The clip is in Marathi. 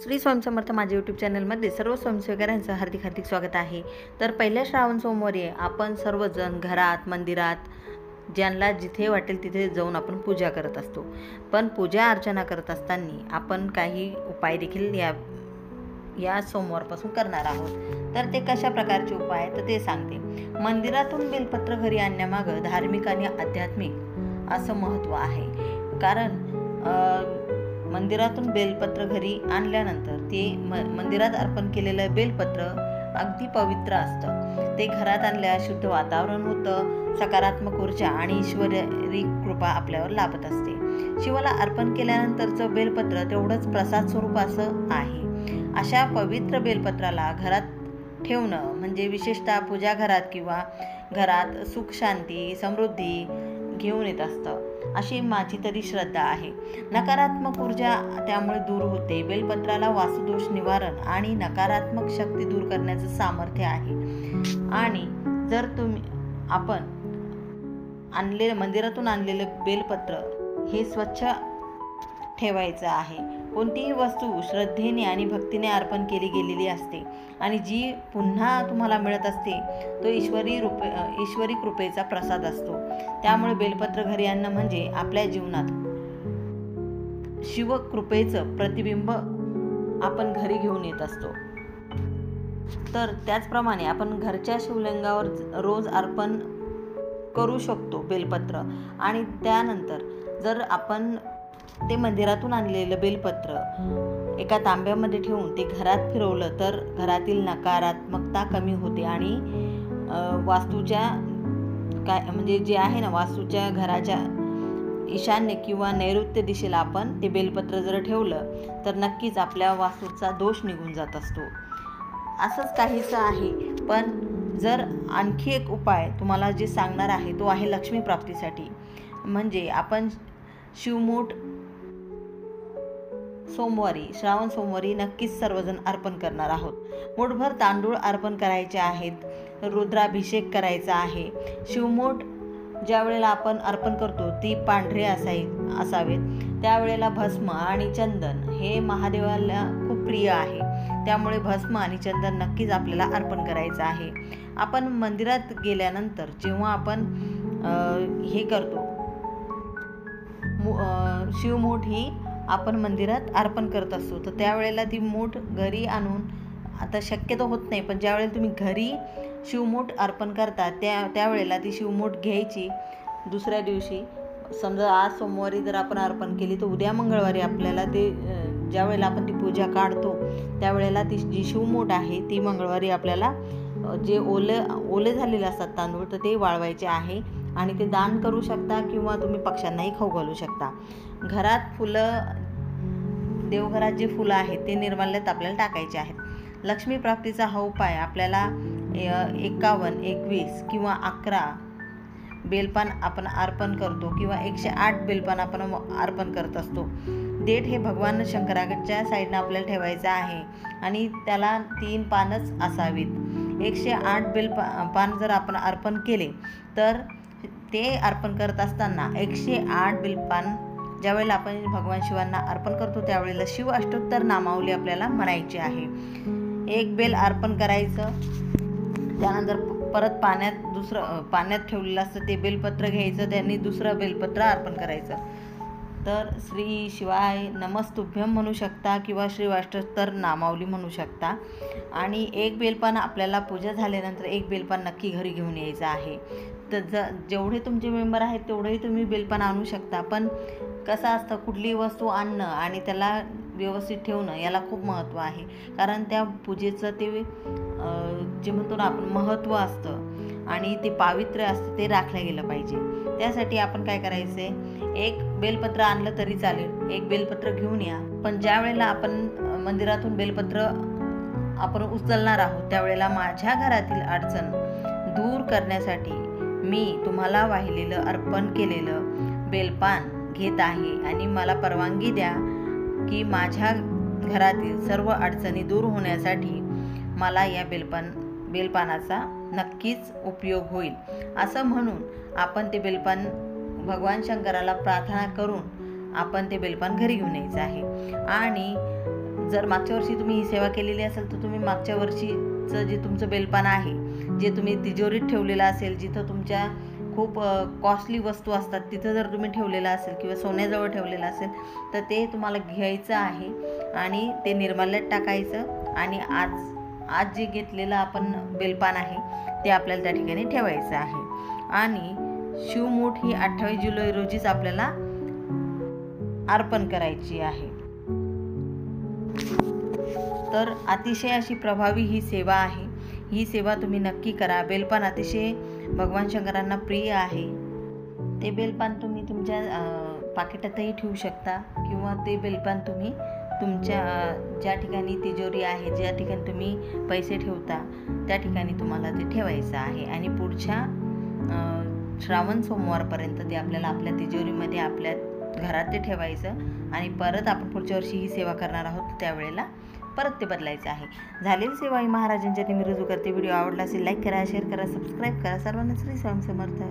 श्री स्वामी समर्थ माझ्या यूट्यूब चॅनलमध्ये सर्व स्वयंसेवकांचं हार्दिक हार्दिक स्वागत आहे। तर पहिल्या श्रावण सोमवारी आपण सर्वजण घरात, मंदिरात, ज्यांना जिथे वाटेल तिथे जाऊन आपण पूजा करत असतो। पण पूजा अर्चना करत असताना आपण काही उपाय देखील या सोमवारपासून करणार आहोत। तर ते कशा प्रकारचे उपाय तर ते सांगते। मंदिरातून बेलपत्र घरी आणण्यामागं धार्मिक आणि आध्यात्मिक असं महत्त्व आहे। कारण मंदिरातून बेलपत्र घरी आणल्यानंतर ते मंदिरात अर्पण केलेलं बेलपत्र अगदी पवित्र असतं। ते घरात आणल्यास शुद्ध वातावरण होतं, सकारात्मक ऊर्जा आणि ईश्वरी कृपा आपल्यावर लाभत असते। शिवाला अर्पण केल्यानंतरचं बेलपत्र तेवढंच प्रसाद स्वरूप असं आहे। अशा पवित्र बेलपत्राला घरात ठेवणं म्हणजे विशेषतः पूजा घरात किंवा घरात सुख, शांती, समृद्धी घेऊन येत असतं, अशी माझी तरी श्रद्धा आहे। नकारात्मक ऊर्जा त्यामुळे दूर होते। बेलपत्राला वास्तुदोष निवारण आणि नकारात्मक शक्ती दूर करण्याचं सामर्थ्य आहे। आणि जर आपण मंदिरातून आणलेलं बेलपत्र हे स्वच्छ ठेवायचं आहे। कोणतीही वस्तू श्रद्धेने आणि भक्तीने अर्पण केली गेलेली असते आणि जी पुन्हा तुम्हाला मिळत असते तो ईश्वरी कृपेचा प्रसाद असतो। त्यामुळे बेलपत्र घरी आणणं म्हणजे आपल्या जीवनात शिवकृपेचं प्रतिबिंब आपण घरी घेऊन येत असतो। तर त्याचप्रमाणे आपण घरच्या शिवलिंगावर रोज अर्पण करू शकतो बेलपत्र। आणि त्यानंतर जर आपण ते मंदिरातून आणलेलं बेलपत्र एका तांब्यामध्ये ठेवून ते घरात फिरवलं तर घरातील नकारात्मकता कमी होते आणि वास्तूच्या जे आहे ना, वास्तूच्या घराच्या ईशान्य किंवा नैऋत्य दिशेला आपण ते बेलपत्र जर ठेवलं तर नक्कीच आपल्या वास्तूचा दोष निघून जात असतो। असंच काहीसं आहे। पण जर आणखी एक उपाय तुम्हाला जे सांगणार आहे तो आहे लक्ष्मी प्राप्तीसाठी। म्हणजे आपण शिवमूठ श्रावण सोमवारी नक्कीच सर्वजण अर्पण करणार आहोत। मूठभर तांदूळ अर्पण करायचे आहेत, रुद्राभिषेक करायचा आहे। शिवमूठ ज्या वेळेला आपण अर्पण करतो ती पांढरे असावेत। त्यावेळेला भस्म आणि चंदन हे महादेवाला खूप प्रिय आहे। त्यामुळे भस्म आणि चंदन नक्कीच आपल्याला अर्पण करायचं आहे। आपण मंदिरात गेल्यानंतर जेव्हा आपण हे करतो, शिवमूठ ही आपण मंदिरात अर्पण करत असतो, तर त्यावेळेला ती मूठ घरी आणून, आता शक्यतो होत नाही, पण ज्यावेळेला तुम्ही घरी शिवमूठ अर्पण करता त्यावेळेला ती शिवमूठ घ्यायची। दुसऱ्या दिवशी समजा आज सोमवारी जर आपण अर्पण केली तर उद्या मंगळवारी आपल्याला ते ज्यावेळेला आपण ती पूजा काढतो त्यावेळेला ती जी शिवमूठ आहे ती मंगळवारी आपल्याला जे ओले झालेले असतात तांदूळ तर ते वाळवायचे आहे आणि ते दान करू शकता किंवा तुम्ही पक्ष्यांनाही खाऊ घालू शकता। घरात फुलं, देवघरात जे फुलं आहेत ते निर्माल्यात आपल्याला टाकायचे आहेत। लक्ष्मी प्राप्तीचा हा उपाय आपल्याला 51, 21 किंवा 11 बेलपान आपण अर्पण करतो किंवा 108 बेलपान आपण अर्पण करत असतो। देठ हे भगवान शंकराच्या साईडनं आपल्याला ठेवायचं आहे आणि त्याला 3 पानच असावीत। 108 बेलपान जर आपण अर्पण केले तर ते अर्पण करत असताना 108 बेलपान ज्यावेळेला आपण भगवान शिवांना अर्पण करतो त्यावेळेला शिव अष्टोत्तर नामावली आपल्याला म्हणायची आहे। एक बेल अर्पण करायचं, त्यानंतर परत पाण्यात ठेवलेलं असतं ते बेलपत्र घ्यायचं, त्यांनी दुसरं बेलपत्र अर्पण करायचं। तर श्री शिवाय नमस्तुभ्यम म्हणू शकता किंवा श्री अष्टोत्तर नामावली म्हणू शकता। आणि एक बेलपान आपल्याला पूजा झाल्यानंतर एक बेलपान नक्की घरी घेऊन यायचं आहे। तर जेवढे तुमचे मेंबर आहेत तेवढेही तुम्ही बेलपान आणू शकता। पण कसं असतं, कुठलीही वस्तू आणणं आणि त्याला व्यवस्थित ठेवणं याला खूप महत्त्व आहे। कारण त्या पूजेचं ते जे म्हणतो ना आपण महत्त्व असतं आणि ते पावित्र्य असतं ते राखलं गेलं पाहिजे। त्यासाठी आपण काय करायचे, एक बेलपत्र आणलं तरी चालेल, एक बेलपत्र घेऊन या। पण ज्या वेळेला आपण मंदिरातून बेलपत्र आपण उचलणार आहोत त्यावेळेला माझ्या घरातील अडचण दूर करण्यासाठी मी तुम्हाला वाहिलेलं अर्पण केलेलं बेलपान घेत आहे आणि मला परवानगी द्या की माझ्या घरातील सर्व अडचणी दूर होण्यासाठी मला या बेलपानाचा नक्कीच उपयोग होईल, असं म्हणून आपण ते बेलपान भगवान शंकराला प्रार्थना करून आपण ते बेलपान घरी घेऊन यायचं आहे। आणि जर मागच्या वर्षी तुम्ही ही सेवा केलेली असेल तर तुम्ही मागच्या वर्षीचं जे तुमचं बेलपान आहे, जे तुम्ही तिजोरीत ठेवलेलं असेल, जिथं तुमच्या खूप कॉस्टली वस्तू असतात तिथं जर तुम्ही ठेवलेलं असेल किंवा सोन्याजवळ ठेवलेलं असेल तर ते तुम्हाला घ्यायचं आहे आणि ते निर्माल्यात टाकायचं आणि आज जे घेतलेलं आपण बेलपान आहे ते आपल्याला त्या ठिकाणी ठेवायचं आहे. आणि शिवमूठ ही 28 जुलै रोजीच आपल्याला अर्पण करायची आहे. तर अतिशय अशी प्रभावी ही सेवा आहे. ही सेवा तुम्ही नक्की करा. बेलपान अतिशय भगवान शंकरांना प्रिय आहे. ते बेलपान तुम्ही तुमच्या पाकिटातही ठेवू शकता किंवा ते बेलपान तुम्ही तुमच्या ज्या ठिकाणी तिजोरी आहे, ज्या ठिकाणी तुम्ही पैसे ठेवता त्या ठिकाणी तुम्हाला ते ठेवायचं आहे आणि पुढच्या श्रावण सोमवारपर्यंत ते आपल्याला आपल्या तिजोरीमध्ये आपल्या घरात ते ठेवायचं आणि परत आपण पुढच्या वर्षी ही सेवा करणार आहोत त्यावेळेला परत ते बदलायचं आहे. झालेली सेवा ही महाराजांच्या मी रुजू करते. व्हिडिओ आवडला असेल लाईक करा, शेअर करा, सबस्क्राईब करा. सर्वांना श्री स्वामी समर्थ.